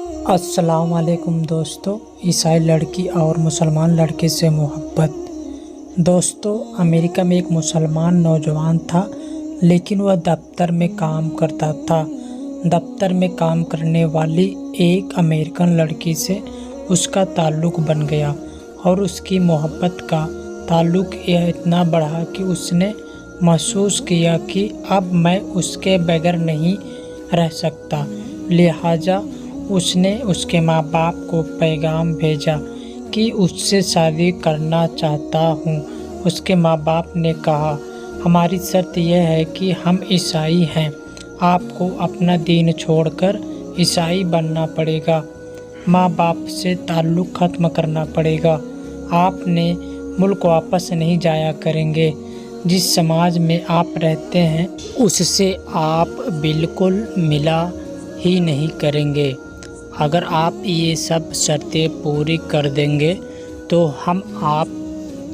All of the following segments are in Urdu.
السلام علیکم دوستو، عیسائی لڑکی اور مسلمان لڑکے سے محبت۔ دوستو، امریکہ میں ایک مسلمان نوجوان تھا، لیکن وہ دفتر میں کام کرتا تھا۔ دفتر میں کام کرنے والی ایک امریکن لڑکی سے اس کا تعلق بن گیا اور اس کی محبت کا تعلق اتنا بڑھا کہ اس نے محسوس کیا کہ اب میں اس کے بغیر نہیں رہ سکتا۔ لہٰذا اس نے اس کے ماں باپ کو پیغام بھیجا کہ اس سے شادی کرنا چاہتا ہوں۔ اس کے ماں باپ نے کہا، ہماری شرط یہ ہے کہ ہم عیسائی ہیں، آپ کو اپنا دین چھوڑ کر عیسائی بننا پڑے گا، ماں باپ سے تعلق ختم کرنا پڑے گا، آپ نے ملک واپس نہیں جایا کریں گے، جس سماج میں آپ رہتے ہیں اس سے آپ بالکل ملا ہی نہیں کریں گے۔ اگر آپ یہ سب شرطیں پوری کر دیں گے تو ہم آپ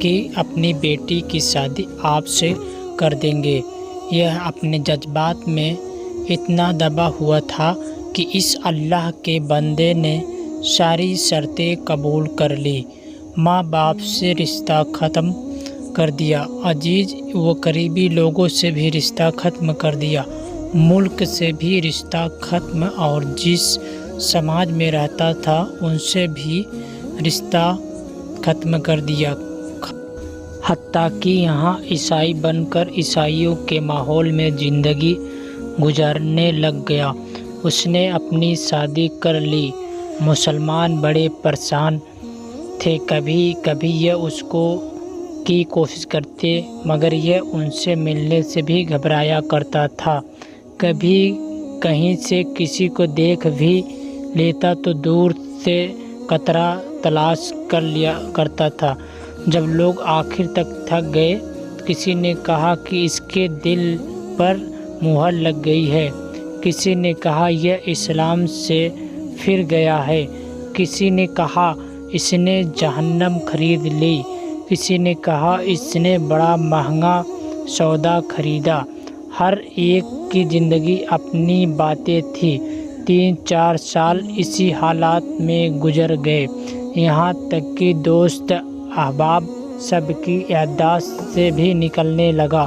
کی اپنی بیٹی کی شادی آپ سے کر دیں گے۔ یہ اپنے جذبات میں اتنا دبا ہوا تھا کہ اس اللہ کے بندے نے ساری شرطیں قبول کر لی، ماں باپ سے رشتہ ختم کر دیا، عزیز و قریبی لوگوں سے بھی رشتہ ختم کر دیا، ملک سے بھی رشتہ ختم، اور جس سماج میں رہتا تھا ان سے بھی رشتہ ختم کر دیا، حتیٰ کہ یہاں عیسائی بن کر عیسائیوں کے ماحول میں زندگی گزارنے لگ گیا۔ اس نے اپنی شادی کر لی۔ مسلمان بڑے پریشان تھے، کبھی کبھی یہ اس کی کوشش کرتے مگر یہ ان سے ملنے سے بھی گھبرایا کرتا تھا، کبھی کہیں سے کسی کو دیکھ بھی لیتا تو دور سے قطرہ تلاش کر لیا کرتا تھا۔ جب لوگ آخر تک تھک گئے، کسی نے کہا کہ اس کے دل پر مہر لگ گئی ہے، کسی نے کہا یہ اسلام سے پھر گیا ہے، کسی نے کہا اس نے جہنم خرید لی، کسی نے کہا اس نے بڑا مہنگا سودا خریدا۔ ہر ایک کی زندگی اپنی باتیں تھی۔ 3-4 سال اسی حالات میں گزر گئے، یہاں تک کہ دوست احباب سب کی یادداشت سے بھی نکلنے لگا،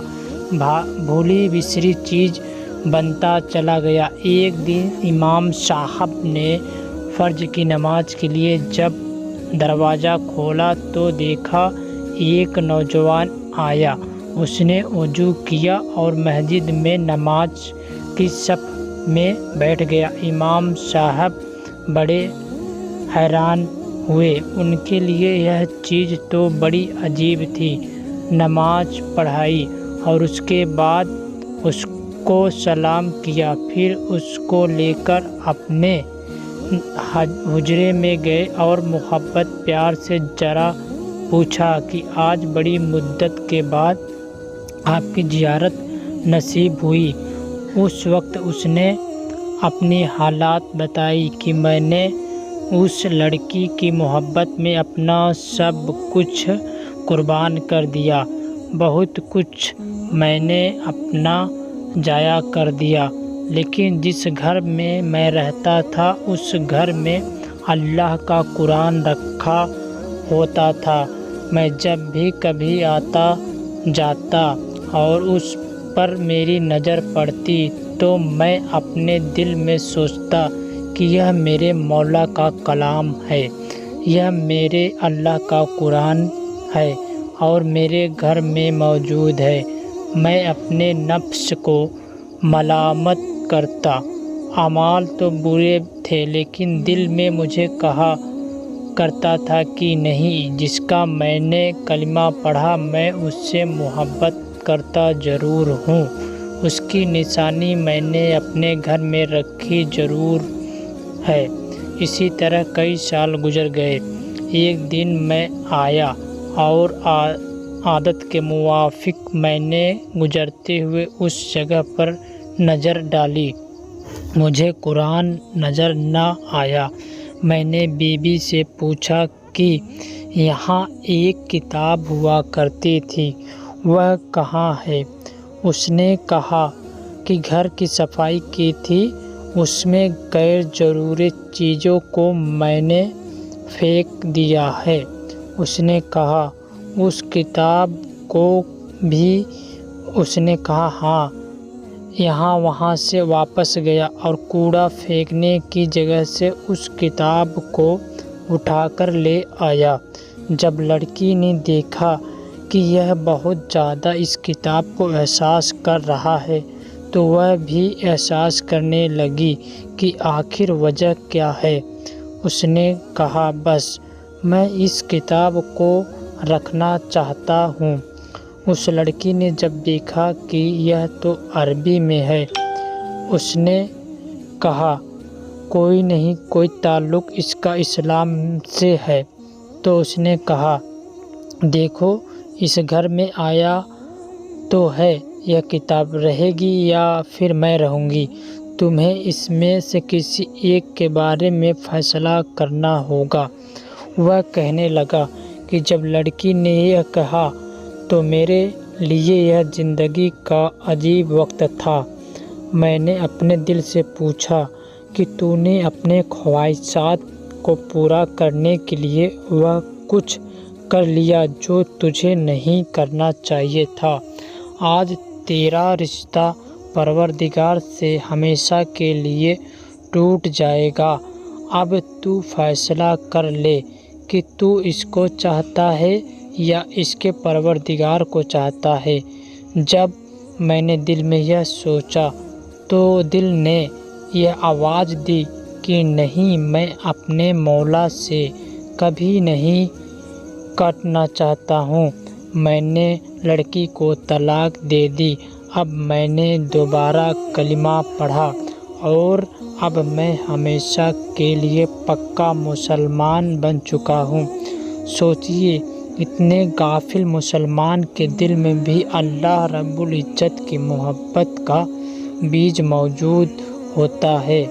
بھولی بسری چیز بنتا چلا گیا۔ ایک دن امام صاحب نے فجر کی نماز کے لیے جب دروازہ کھولا تو دیکھا ایک نوجوان آیا۔ اس نے وضو کیا اور مسجد میں نماز کی صف میں بیٹھ گیا۔ امام صاحب بڑے حیران ہوئے، ان کے لیے یہ چیز تو بڑی عجیب تھی۔ نماز پڑھائی اور اس کے بعد اس کو سلام کیا، پھر اس کو لے کر اپنے حجرے میں گئے اور محبت پیار سے ذرا پوچھا کہ آج بڑی مدت کے بعد آپ کی زیارت نصیب ہوئی۔ اس وقت اس نے اپنی حالات بتائی کہ میں نے اس لڑکی کی محبت میں اپنا سب کچھ قربان کر دیا، بہت کچھ میں نے اپنا ضائع کر دیا، لیکن جس گھر میں رہتا تھا اس گھر میں اللہ کا قرآن رکھا ہوتا تھا۔ میں جب بھی کبھی آتا جاتا اور اس پر میری نظر پڑتی تو میں اپنے دل میں سوچتا کہ یہ میرے مولا کا کلام ہے، یہ میرے اللہ کا قرآن ہے اور میرے گھر میں موجود ہے۔ میں اپنے نفس کو ملامت کرتا، اعمال تو برے تھے لیکن دل میں مجھے کہا کرتا تھا کہ نہیں، جس کا میں نے کلمہ پڑھا میں اس سے محبت کرتا ضرور ہوں، اس کی نشانی میں نے اپنے گھر میں رکھی ضرور ہے۔ اسی طرح کئی سال گزر گئے۔ ایک دن میں آیا اور عادت کے موافق میں نے گزرتے ہوئے اس جگہ پر نظر ڈالی، مجھے قرآن نظر نہ آیا۔ میں نے بی بی سے پوچھا کہ یہاں ایک کتاب ہوا کرتی تھی، وہ کہاں ہے؟ اس نے کہا کہ گھر کی صفائی کی تھی، اس میں غیر ضروری چیزوں کو میں نے پھینک دیا ہے۔ اس نے کہا اس کتاب کو بھی؟ اس نے کہا ہاں۔ یہاں وہاں سے واپس گیا اور کوڑا پھینکنے کی جگہ سے اس کتاب کو اٹھا کر لے آیا۔ جب لڑکی نے دیکھا کہ یہ بہت زیادہ اس کتاب کو احساس کر رہا ہے تو وہ بھی احساس کرنے لگی کہ آخر وجہ کیا ہے۔ اس نے کہا بس میں اس کتاب کو رکھنا چاہتا ہوں۔ اس لڑکی نے جب دیکھا کہ یہ تو عربی میں ہے، اس نے کہا کوئی نہیں، کوئی تعلق اس کا اسلام سے ہے؟ تو اس نے کہا دیکھو اس گھر میں آیا تو ہے، یہ کتاب رہے گی یا پھر میں رہوں گی، تمہیں اس میں سے کسی ایک کے بارے میں فیصلہ کرنا ہوگا۔ وہ کہنے لگا کہ جب لڑکی نے یہ کہا تو میرے لیے یہ زندگی کا عجیب وقت تھا۔ میں نے اپنے دل سے پوچھا کہ تو نے اپنے خواہشات کو پورا کرنے کے لیے وہ کچھ کر لیا جو تجھے نہیں کرنا چاہیے تھا۔ آج تیرا رشتہ پروردگار سے ہمیشہ کے لیے ٹوٹ جائے گا۔ اب تو فیصلہ کر لے کہ تو اس کو چاہتا ہے یا اس کے پروردگار کو چاہتا ہے۔ جب میں نے دل میں یہ سوچا تو دل نے یہ آواز دی کہ نہیں، میں اپنے مولا سے کبھی نہیں کٹنا چاہتا ہوں۔ میں نے لڑکی کو طلاق دے دی۔ اب میں نے دوبارہ کلمہ پڑھا اور اب میں ہمیشہ کے لیے پکا مسلمان بن چکا ہوں۔ سوچئے اتنے غافل مسلمان کے دل میں بھی اللہ رب العزت کی محبت کا بیج موجود ہوتا ہے۔